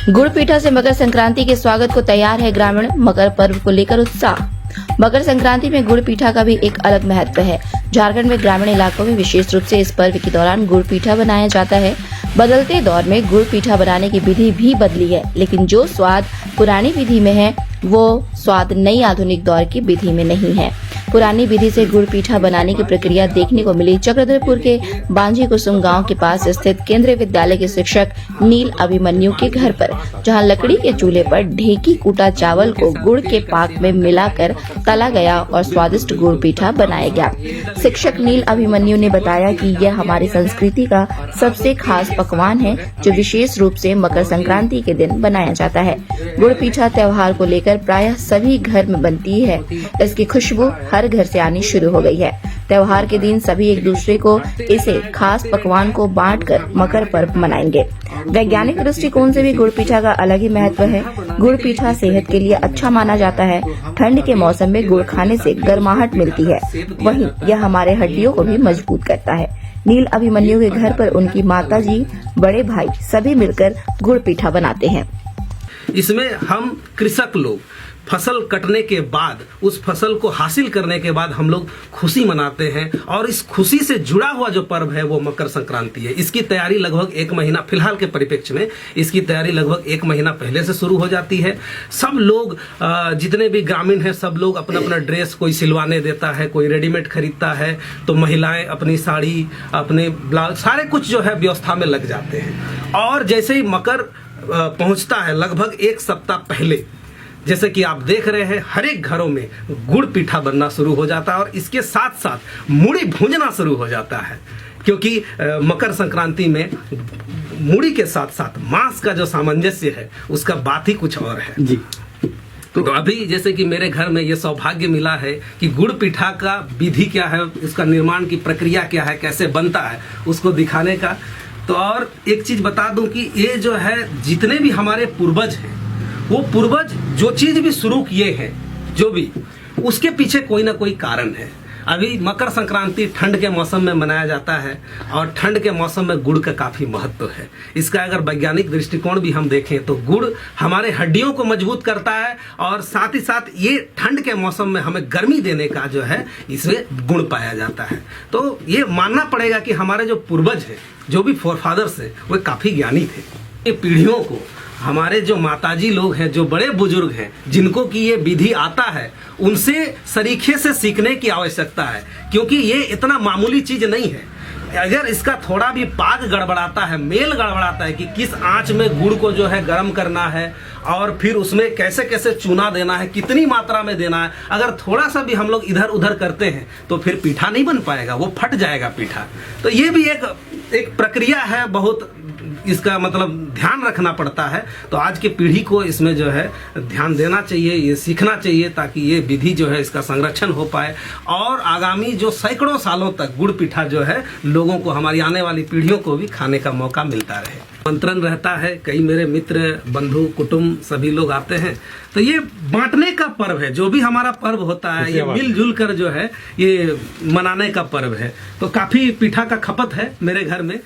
गुड़ पीठा से मकर संक्रांति के स्वागत को तैयार है ग्रामीण। मकर पर्व को लेकर उत्साह। मकर संक्रांति में गुड़ पीठा का भी एक अलग महत्व है। झारखंड में ग्रामीण इलाकों में विशेष रूप से इस पर्व के दौरान गुड़ पीठा बनाया जाता है। बदलते दौर में गुड़ पीठा बनाने की विधि भी बदली है, लेकिन जो स्वाद पुरानी विधि में है वो स्वाद नई आधुनिक दौर की विधि में नहीं है। पुरानी विधि से गुड़ पीठा बनाने की प्रक्रिया देखने को मिली चक्रधरपुर के बांझी कुसुम गांव के पास स्थित केंद्रीय विद्यालय के शिक्षक नील अभिमन्यु के घर पर, जहां लकड़ी के चूल्हे पर ढेकी कूटा चावल को गुड़ के पाक में मिलाकर तला गया और स्वादिष्ट गुड़ पीठा बनाया गया। शिक्षक नील अभिमन्यु ने बताया कि यह हमारी संस्कृति का सबसे खास पकवान है, जो विशेष रूप से मकर संक्रांति के दिन बनाया जाता है। गुड़ पीठा त्योहार को लेकर प्रायः सभी घर में बनती है। इसकी खुशबू हर घर से आनी शुरू हो गई है। त्योहार के दिन सभी एक दूसरे को इसे खास पकवान को बांटकर मकर पर्व मनाएंगे। वैज्ञानिक दृष्टिकोण से भी गुड़ पीठा का अलग ही महत्व है। गुड़ पीठा सेहत के लिए अच्छा माना जाता है। ठंड के मौसम में गुड़ खाने से गर्माहट मिलती है, वहीं यह हमारे हड्डियों को भी मजबूत करता है। नील अभिमन्यु के घर पर उनकी माताजी, बड़े भाई सभी मिलकर गुड़ पीठा बनाते हैं। इसमें हम कृषक लोग फसल कटने के बाद, उस फसल को हासिल करने के बाद हम लोग खुशी मनाते हैं, और इस खुशी से जुड़ा हुआ जो पर्व है वो मकर संक्रांति है। इसकी तैयारी लगभग 1 महीना, फिलहाल के परिप्रेक्ष्य में इसकी तैयारी लगभग 1 महीना पहले से शुरू हो जाती है। सब लोग जितने भी ग्रामीण हैं, सब लोग अपना अपना ड्रेस, कोई सिलवाने देता है, कोई रेडीमेड खरीदता है, तो महिलाएं अपनी साड़ी, अपने ब्लाउज, सारे कुछ जो है व्यवस्था में लग जाते हैं। और जैसे ही मकर पहुंचता है, लगभग 1 सप्ताह पहले, जैसे कि आप देख रहे हैं, हर एक घरों में गुड़ पीठा बनना शुरू हो जाता है और इसके साथ साथ मूढ़ी भूंजना शुरू हो जाता है, क्योंकि मकर संक्रांति में मूढ़ी के साथ साथ मांस का जो सामंजस्य है उसका बात ही कुछ और है जी। तो अभी जैसे कि मेरे घर में ये सौभाग्य मिला है कि गुड़ पीठा का विधि क्या है, उसका निर्माण की प्रक्रिया क्या है, कैसे बनता है, उसको दिखाने का। तो और एक चीज बता दूं कि ये जो है, जितने भी हमारे पूर्वज हैं, वो पूर्वज जो चीज भी शुरू किए हैं, जो भी, उसके पीछे कोई ना कोई कारण है। अभी मकर संक्रांति ठंड के मौसम में मनाया जाता है और ठंड के मौसम में गुड़ का काफी महत्व है। इसका अगर वैज्ञानिक दृष्टिकोण भी हम देखें तो गुड़ हमारे हड्डियों को मजबूत करता है, और साथ ही साथ ये ठंड के मौसम में हमें गर्मी देने का जो है इसमें गुण पाया जाता है। तो ये मानना पड़ेगा कि हमारे जो पूर्वज हैं, जो भी फोरफादर्स हैं, वो काफी ज्ञानी थे। ये पीढ़ियों को, हमारे जो माताजी लोग हैं, जो बड़े बुजुर्ग हैं, जिनको कि ये विधि आता है, उनसे सरीखे से सीखने की आवश्यकता है, क्योंकि ये इतना मामूली चीज नहीं है। अगर इसका थोड़ा भी पाग गड़बड़ाता है, मेल गड़बड़ाता है कि किस आंच में गुड़ को जो है गर्म करना है, और फिर उसमें कैसे कैसे चूना देना है, कितनी मात्रा में देना है, अगर थोड़ा सा भी हम लोग इधर उधर करते हैं तो फिर पीठा नहीं बन पाएगा, वो फट जाएगा पीठा। तो ये भी एक प्रक्रिया है, बहुत इसका मतलब ध्यान रखना पड़ता है। तो आज की पीढ़ी को इसमें जो है ध्यान देना चाहिए, ये सीखना चाहिए, ताकि ये विधि जो है इसका संरक्षण हो पाए, और आगामी जो सैकड़ों सालों तक गुड़ पीठा जो है लोगों को, हमारी आने वाली पीढ़ियों को भी खाने का मौका मिलता रहे। आमंत्रण रहता है, कई मेरे मित्र, बंधु, कुटुंब सभी लोग आते हैं। तो ये बांटने का पर्व है, जो भी हमारा पर्व होता है ये मिलजुल कर जो है ये मनाने का पर्व है। तो काफी पीठा का खपत है मेरे घर में।